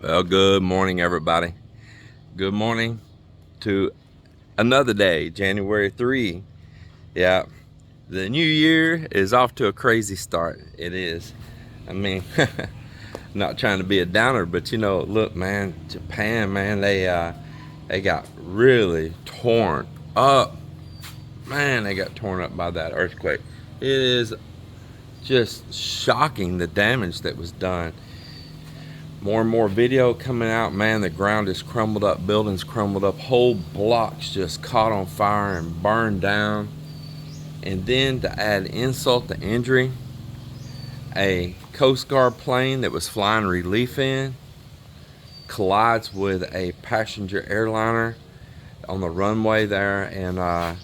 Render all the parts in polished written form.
Well, good morning, everybody. Good morning to another day, January 3. Yeah, the new year is off to a crazy start. It is. I mean, not trying to be a downer, but look, man, Japan, man, they got really torn up. Man, they got torn up by that earthquake. It is just shocking the damage that was done. More and more video coming out, man. The ground is crumbled up, buildings crumbled up, whole blocks just caught on fire and burned down. And then to add insult to injury, a Coast Guard plane that was flying relief in collides with a passenger airliner on the runway there and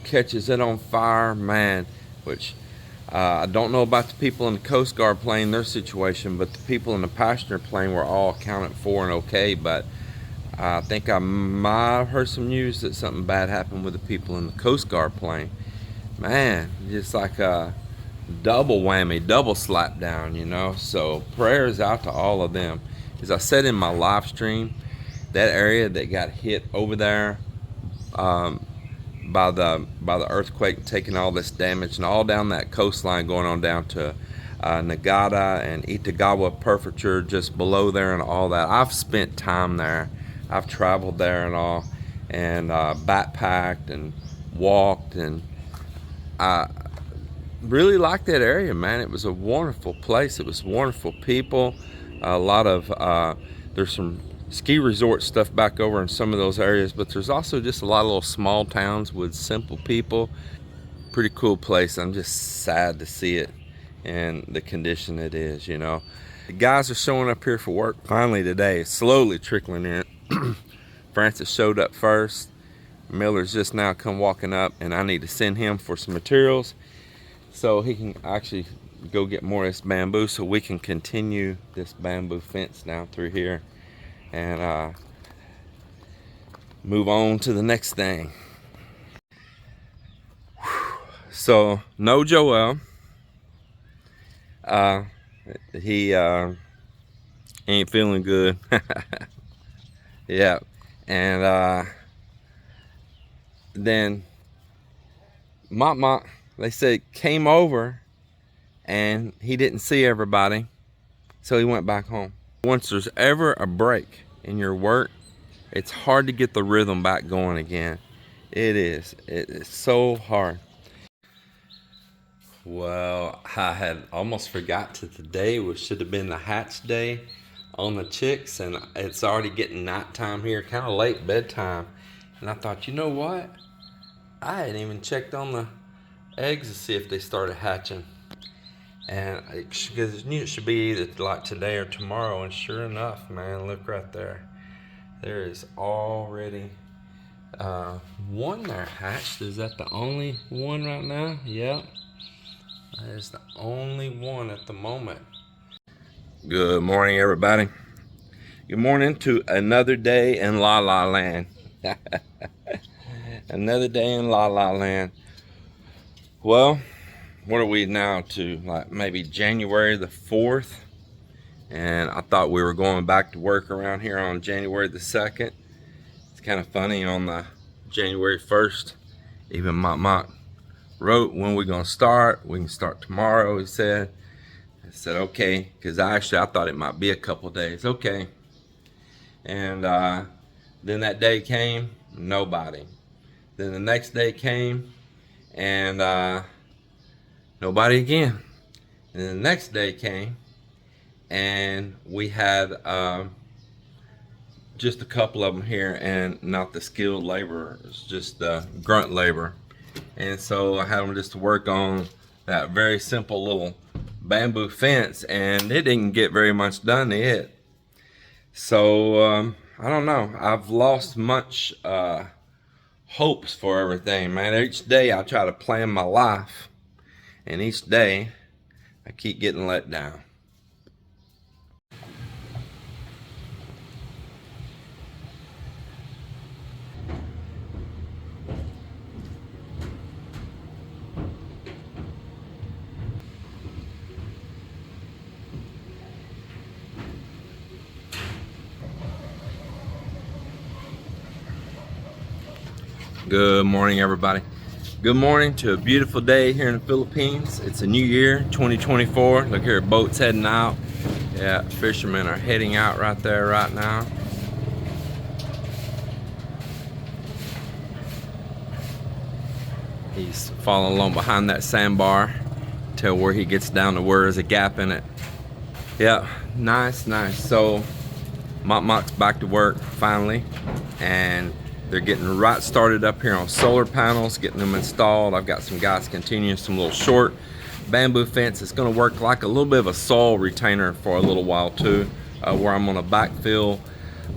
catches it on fire, man. Which I don't know about the people in the Coast Guard plane, their situation, but the people in the passenger plane were all accounted for and okay. But I think I might have heard some news that something bad happened with the people in the Coast Guard plane. Man, just like a double whammy, double slap down. So prayers out to all of them. As I said in my live stream, that area that got hit over there, by the earthquake, taking all this damage, and all down that coastline going on down to Nagata and Itagawa Prefecture, just below there and all that. I've spent time there. I've traveled there and all, and backpacked and walked, and I really liked that area, man. It was a wonderful place. It was wonderful people. A lot of there's some ski resort stuff back over in some of those areas, but there's also just a lot of little small towns with simple people. Pretty cool place. I'm just sad to see it and the condition it is. The guys are showing up here for work finally today, slowly trickling in. Francis showed up first. Miller's just now come walking up, and I need to send him for some materials so he can actually go get more of this bamboo so we can continue this bamboo fence down through here and move on to the next thing. So no Joel. He ain't feeling good. Yeah. And then Mama, they said, came over and he didn't see everybody, so he went back home. Once there's ever a break in your work, it's hard to get the rhythm back going again. It is so hard. Well, I had almost forgot to today, which should have been the hatch day on the chicks, and it's already getting nighttime here, kind of late bedtime. And I thought, you know what? I hadn't even checked on the eggs to see if they started hatching. And because I knew it should be either like today or tomorrow, and sure enough, man, look right there. There is already one there hatched. Is that the only one right now? Yep. That is the only one at the moment. Good morning, everybody. Good morning to another day in La La Land. Another day in La La Land. Well, what are we now to? Like maybe January the 4th. And I thought we were going back to work around here on January the 2nd. It's kind of funny, on the January 1st, even Mont wrote, when we're going to start. We can start tomorrow, he said. I said, okay, because I thought it might be a couple days. Okay. And then that day came, nobody. Then the next day came, and nobody again. And then the next day came, and we had just a couple of them here, and not the skilled labor. It's just grunt labor. And so I had them just to work on that very simple little bamboo fence, and it didn't get very much done yet. So I don't know. I've lost much hopes for everything, man. Each day I try to plan my life, and each day I keep getting let down. Good morning, everybody. Good morning to a beautiful day here in the Philippines. It's a new year, 2024. Look here, boats heading out. Yeah, fishermen are heading out right there right now. He's following along behind that sandbar till where he gets down to where there's a gap in it. Yeah, nice. So Mok's back to work finally, and they're getting right started up here on solar panels, getting them installed. I've got some guys continuing some little short bamboo fence. It's going to work like a little bit of a soil retainer for a little while too, where I'm going to backfill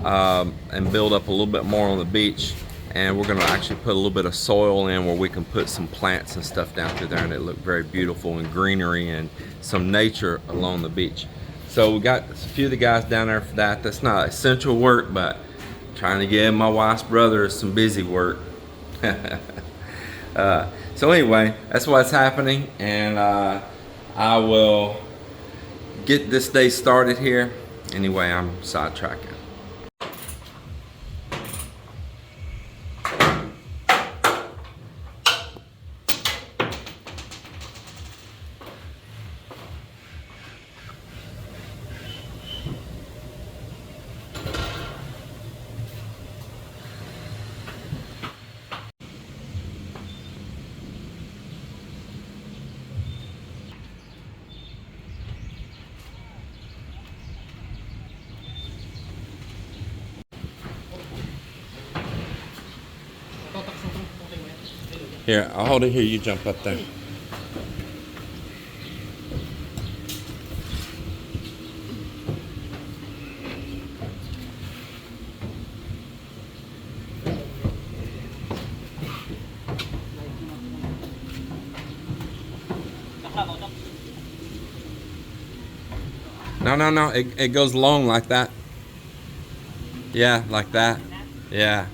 and build up a little bit more on the beach. And we're going to actually put a little bit of soil in where we can put some plants and stuff down through there, and it look very beautiful and greenery and some nature along the beach. So we got a few of the guys down there for that. That's not essential work, but trying to give my wife's brother some busy work. So anyway, that's what's happening, and I will get this day started here. Anyway, I'm sidetracking. Here, I'll hold it here, you jump up there. No, it goes long like that. Yeah, like that. Yeah.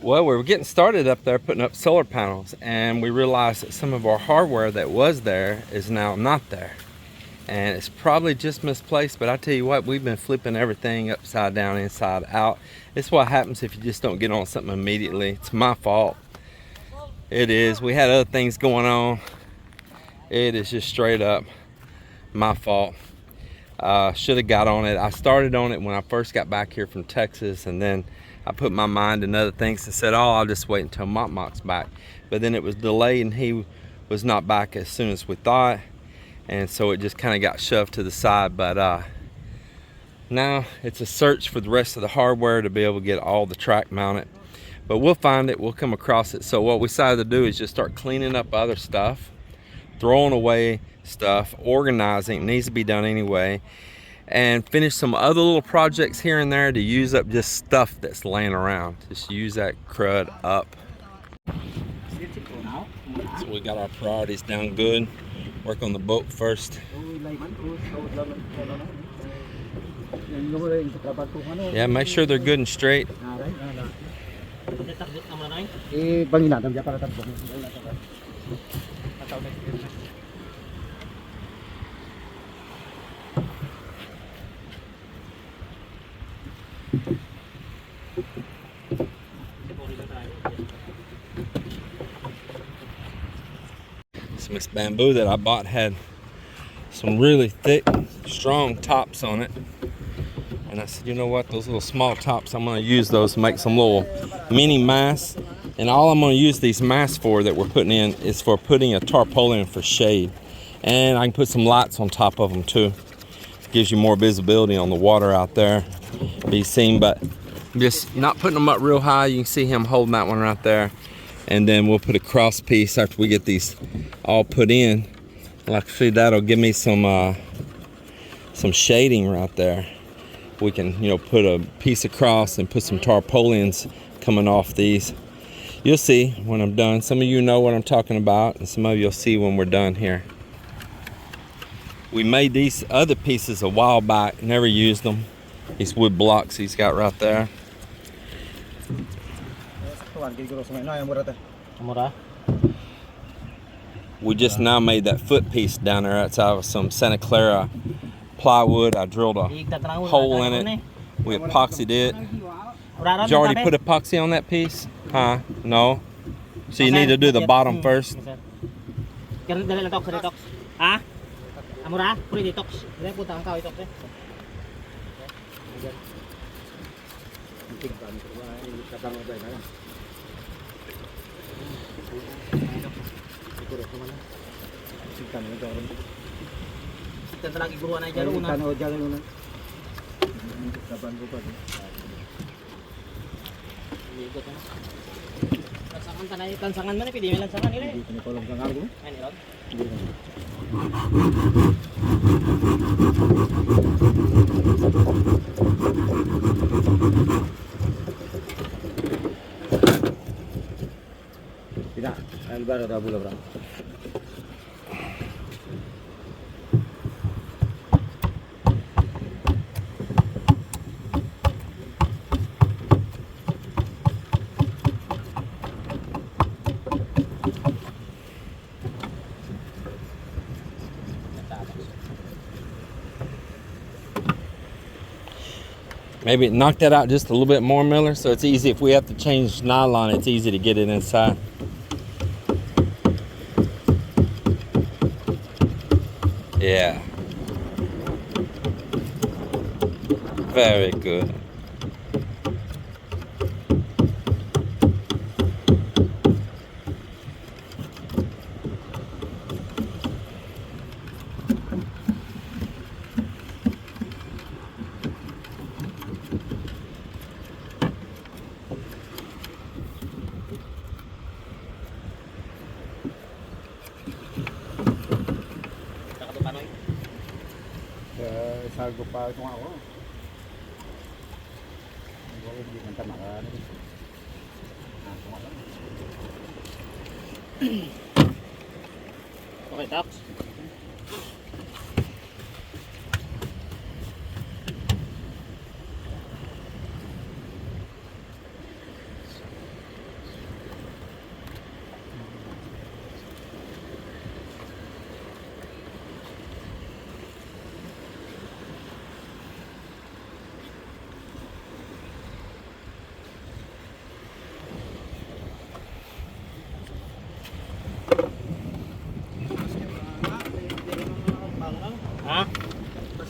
Well, we were getting started up there putting up solar panels, and we realized that some of our hardware that was there is now not there. And it's probably just misplaced, but I tell you what, we've been flipping everything upside down, inside out. It's what happens if you just don't get on something immediately. It's my fault. It is. We had other things going on. It is just straight up my fault. Should have got on it. I started on it when I first got back here from Texas, and then I put my mind in other things and said, oh, I'll just wait until Mok's back. But then it was delayed, and he was not back as soon as we thought. And so it just kind of got shoved to the side. But now it's a search for the rest of the hardware to be able to get all the track mounted. But we'll find it, we'll come across it. So what we decided to do is just start cleaning up other stuff, throwing away stuff, organizing. It needs to be done anyway. And finish some other little projects here and there to use up just stuff that's laying around. Just use that crud up. So we got our priorities down good. Work on the boat first. Yeah, make sure they're good and straight. This bamboo that I bought had some really thick, strong tops on it, and I said, you know what, those little small tops, I'm going to use those to make some little mini masts. And all I'm going to use these masts for that we're putting in is for putting a tarpaulin for shade, and I can put some lights on top of them too. Gives you more visibility on the water out there, be seen. But just not putting them up real high. You can see him holding that one right there. And then we'll put a cross piece after we get these all put in. Like I see, that'll give me some shading right there. We can, you know, put a piece across and put some tarpaulins coming off these. You'll see when I'm done. Some of you know what I'm talking about, and some of you'll see when we're done here. We made these other pieces a while back, never used them. These wood blocks he's got right there. Mura. We just now made that foot piece down there outside with some Santa Clara plywood. I drilled a hole in it. We epoxied it. Did you already put epoxy on that piece? Huh? No? So you need to do the bottom first? Ah? Amura? Puri detox. Dili punta ang kao detox eh. Kita lagi buruan aja lu una. Lansangan tanay, lansangan mana pidi may lansangan nila. Ini kolong sangar ko. Ay ni Rod. Tidak, albar ada bola berang. Maybe knock that out just a little bit more, Miller, so it's easy. If we have to change nylon, it's easy to get it inside. Yeah. Very good. Sago pa ito ako. Hindi man tamakan. Okay, Tox.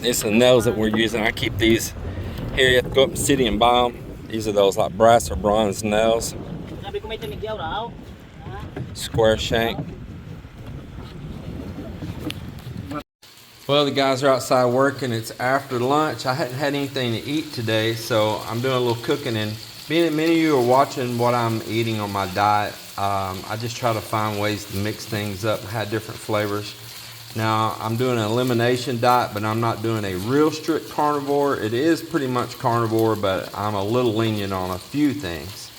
These are the nails that we're using. I keep these here. You have to go up in the city and buy them. These are those like brass or bronze nails. Square shank. Well, the guys are outside working. It's after lunch. I hadn't had anything to eat today, so I'm doing a little cooking. And being that many of you are watching what I'm eating on my diet, I just try to find ways to mix things up and have different flavors. Now, I'm doing an elimination diet, but I'm not doing a real strict carnivore. It is pretty much carnivore, but I'm a little lenient on a few things.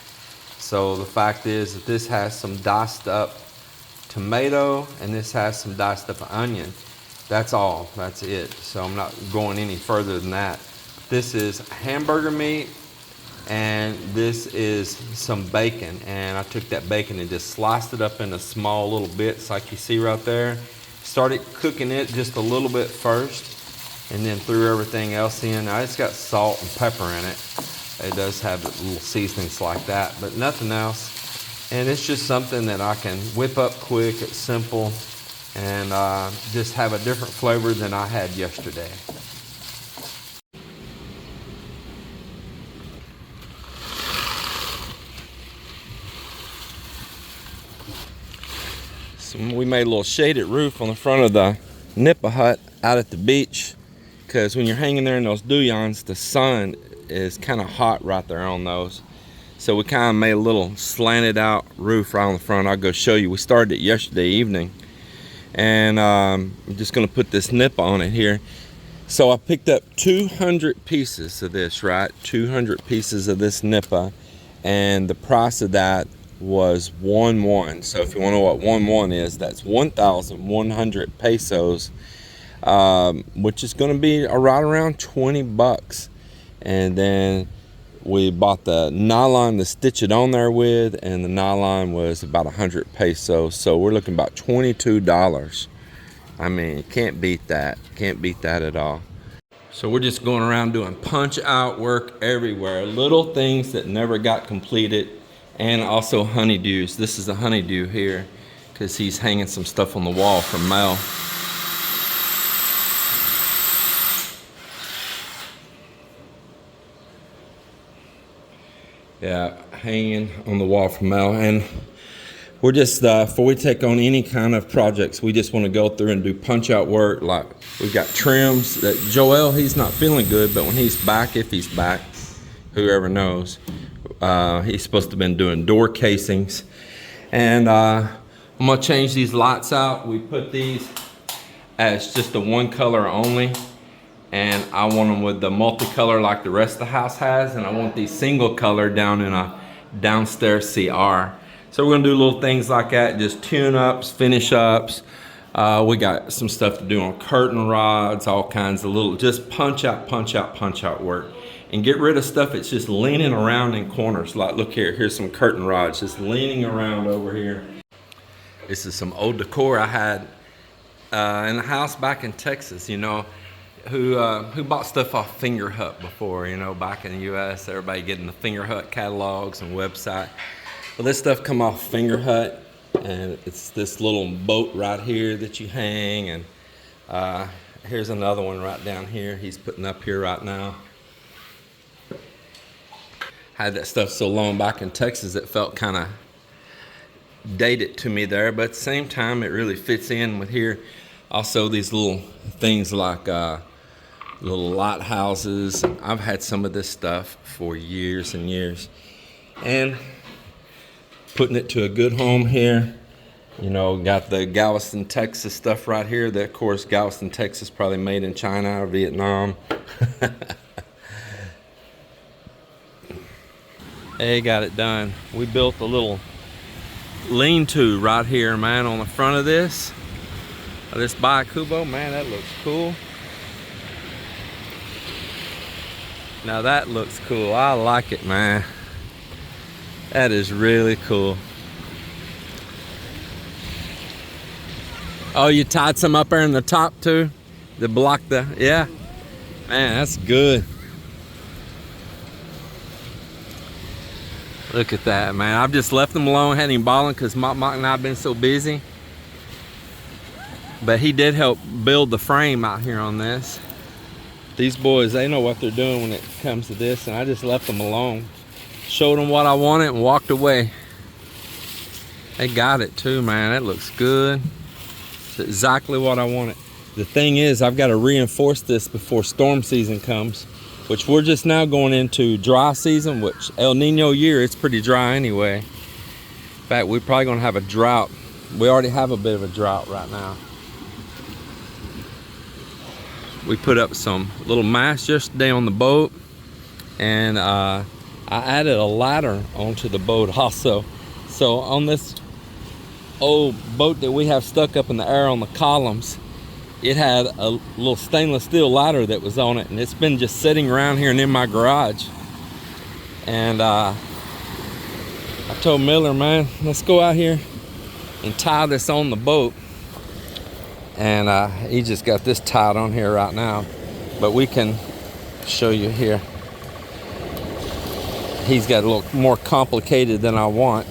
So the fact is that this has some diced up tomato and this has some diced up onion. That's all, that's it. So I'm not going any further than that. This is hamburger meat and this is some bacon. And I took that bacon and just sliced it up into small little bits like you see right there. Started cooking it just a little bit first and then threw everything else in. Now it's got salt and pepper in it. It does have little seasonings like that, but nothing else. And it's just something that I can whip up quick, it's simple, and just have a different flavor than I had yesterday. So we made a little shaded roof on the front of the Nipa hut out at the beach, because when you're hanging there in those duyans, the sun is kind of hot right there on those. So we kind of made a little slanted out roof right on the front. I'll go show you. We started it yesterday evening, and I'm just going to put this Nipa on it here. So I picked up 200 pieces of this, right? 200 pieces of this Nipa, and the price of that was 1 So if you want to know what 1 is, that's 1,100 pesos, which is going to be right around 20 bucks. And then we bought the nylon to stitch it on there with, and the nylon was about 100 pesos. So we're looking about $22. I mean, can't beat that. Can't beat that at all. So we're just going around doing punch out work everywhere. Little things that never got completed, and also honeydews. This is a honeydew here because he's hanging some stuff on the wall for mail. Yeah, hanging on the wall for mail. And we're just, before we take on any kind of projects, we just want to go through and do punch out work. Like we've got trims that Joel, he's not feeling good, but when he's back, if he's back, whoever knows, he's supposed to have been doing door casings. And I'm gonna change these lights out. We put these as just the one color only. And I want them with the multicolor like the rest of the house has, and I want these single color down in a downstairs CR. So we're gonna do little things like that, just tune ups, finish ups. We got some stuff to do on curtain rods, all kinds of little, just punch out work. And get rid of stuff that's just leaning around in corners. Like look here, here's some curtain rods just leaning around over here. This is some old decor I had in the house back in Texas, you know. Who bought stuff off Finger Hut before, you know, back in the US, everybody getting the Finger Hut catalogs and website. Well, this stuff come off Finger Hut, and it's this little boat right here that you hang, and here's another one right down here he's putting up here right now. Had that stuff so long back in Texas it felt kind of dated to me there, but at the same time it really fits in with here. Also these little things like little lighthouses. I've had some of this stuff for years and years, and putting it to a good home here. You know, got the Galveston, Texas stuff right here. That, of course, Galveston, Texas, probably made in China or Vietnam. Hey, got it done. We built a little lean-to right here, man, on the front of this Byakubo. Man, that looks cool. Now that looks cool. I like it, man. That is really cool. Oh, you tied some up there in the top too to block the, yeah. Man, that's good. Look at that, man. I've just left them alone, hadn't even bothered because Mock and I have been so busy. But he did help build the frame out here on this. These boys, they know what they're doing when it comes to this, and I just left them alone. Showed them what I wanted and walked away. They got it too, man. That looks good. It's exactly what I wanted. The thing is, I've got to reinforce this before storm season comes, which we're just now going into dry season, which El Nino year, it's pretty dry anyway. In fact, we're probably gonna have a drought. We already have a bit of a drought right now. We put up some little masts yesterday on the boat, and I added a ladder onto the boat also. So on this old boat that we have stuck up in the air on the columns, it had a little stainless steel ladder that was on it, and it's been just sitting around here and in my garage. And I told Miller, man, let's go out here and tie this on the boat. And he just got this tied on here right now, but we can show you here. He's got a little more complicated than I want.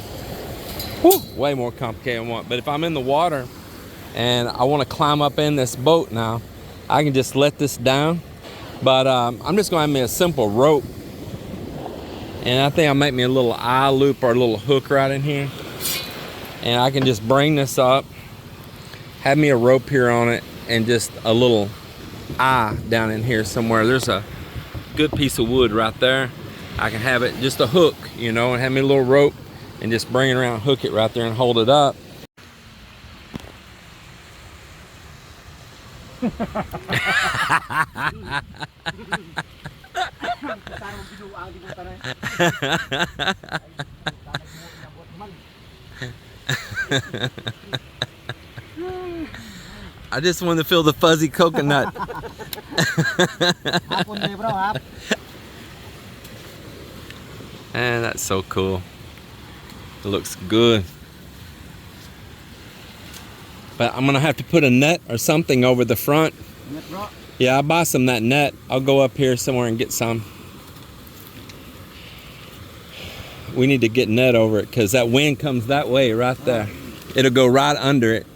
Whew, way more complicated than I want. But if I'm in the water and I want to climb up in this boat now, I can just let this down. But I'm just going to have me a simple rope, and I think I'll make me a little eye loop or a little hook right in here, and I can just bring this up, have me a rope here on it, and just a little eye down in here somewhere. There's a good piece of wood right there. I can have it just a hook, you know, and have me a little rope and just bring it around, hook it right there and hold it up. I just wanted to feel the fuzzy coconut. And that's so cool. It looks good. But I'm gonna have to put a net or something over the front. Net, bro. Yeah, I'll buy some that net. I'll go up here somewhere and get some. We need to get net over it because that wind comes that way right there. It'll go right under it.